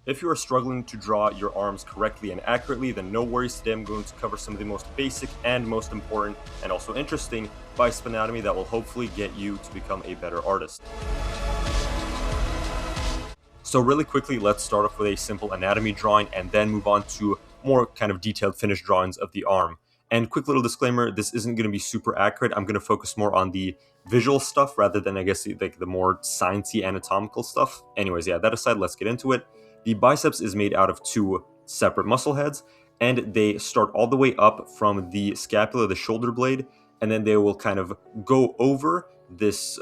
If you are struggling to draw your arms correctly and accurately, then no worries. Today I'm going to cover some of the most basic and most important and also interesting bicep anatomy that will hopefully get you to become a better artist. So really quickly, let's start off with a simple anatomy drawing and then move on to more kind of detailed finished drawings of the arm. And quick little disclaimer, this isn't going to be super accurate. I'm going to focus more on the visual stuff rather than, I guess, like the more sciencey anatomical stuff. Anyways, yeah, that aside, let's get into it. The biceps is made out of two separate muscle heads, and they start all the way up from the scapula, the shoulder blade, and then they will kind of go over this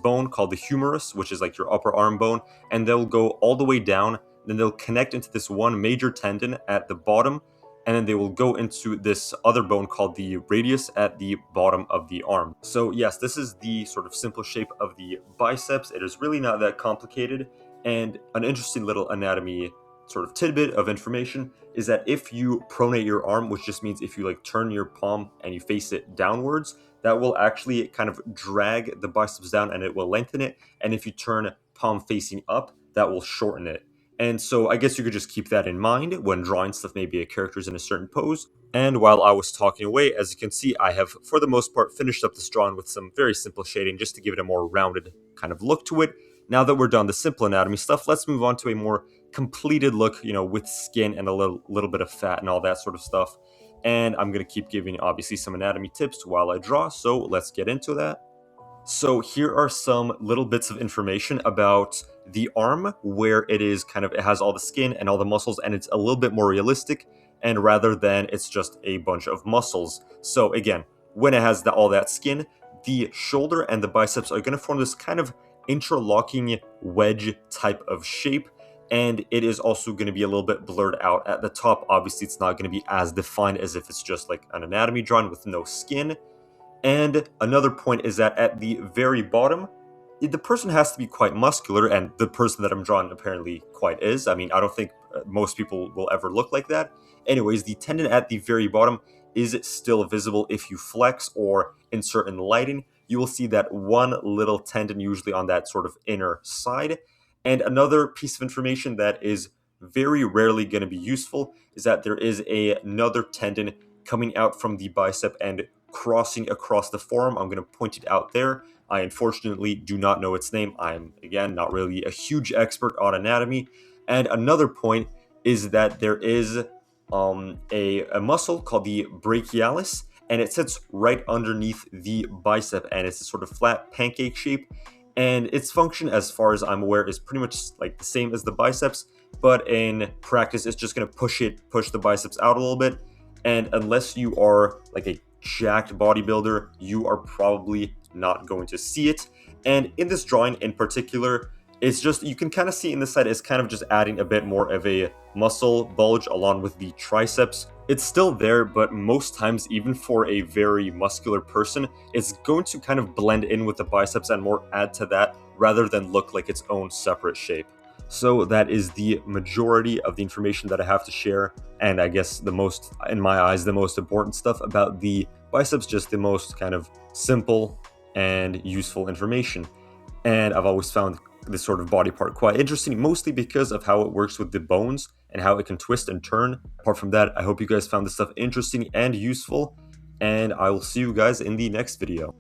bone called the humerus, which is like your upper arm bone, and they'll go all the way down. Then they'll connect into this one major tendon at the bottom, and then they will go into this other bone called the radius at the bottom of the arm. So yes, this is the sort of simple shape of the biceps. It is really not that complicated, and an interesting little anatomy sort of tidbit of information is that if you pronate your arm, which just means if you like turn your palm and you face it downwards, that will actually kind of drag the biceps down and it will lengthen it. And if you turn palm facing up, that will shorten it. And so I guess you could just keep that in mind when drawing stuff, maybe a character's in a certain pose. And while I was talking away, as you can see, I have, for the most part, finished up this drawing with some very simple shading just to give it a more rounded kind of look to it. Now that we're done the simple anatomy stuff, let's move on to a more completed look, with skin and a little bit of fat and all that sort of stuff. And I'm going to keep giving, obviously, some anatomy tips while I draw, so let's get into that. So here are some little bits of information about the arm, where it has all the skin and all the muscles, and it's a little bit more realistic, and rather than it's just a bunch of muscles. So again, when it has all that skin, the shoulder and the biceps are going to form this kind of interlocking wedge type of shape, and it is also going to be a little bit blurred out at the top. Obviously, it's not going to be as defined as if it's just like an anatomy drawing with no skin. And another point is that at the very bottom, the person has to be quite muscular, and the person that I'm drawing apparently quite is. I mean, I don't think most people will ever look like that. Anyways, the tendon at the very bottom is still visible. If you flex or in certain lighting, you will see that one little tendon usually on that sort of inner side. And another piece of information that is very rarely going to be useful is that there is another tendon coming out from the bicep and crossing across the forearm. I'm going to point it out there. I unfortunately do not know its name. I'm, again, not really a huge expert on anatomy. And another point is that there is a muscle called the brachialis, and it sits right underneath the bicep, and it's a sort of flat pancake shape. And its function, as far as I'm aware, is pretty much like the same as the biceps, but in practice, it's just going to push the biceps out a little bit. And unless you are like a jacked bodybuilder, you are probably not going to see it. And in this drawing in particular, it's just, you can kind of see in the side, it's kind of just adding a bit more of a muscle bulge along with the triceps. It's still there, but most times, even for a very muscular person, it's going to kind of blend in with the biceps and more add to that rather than look like its own separate shape. So that is the majority of the information that I have to share. And I guess the most, in my eyes, the most important stuff about the biceps, just the most kind of simple and useful information. And I've always found this sort of body part quite interesting, mostly because of how it works with the bones and how it can twist and turn. Apart from that, I hope you guys found this stuff interesting and useful, and I will see you guys in the next video.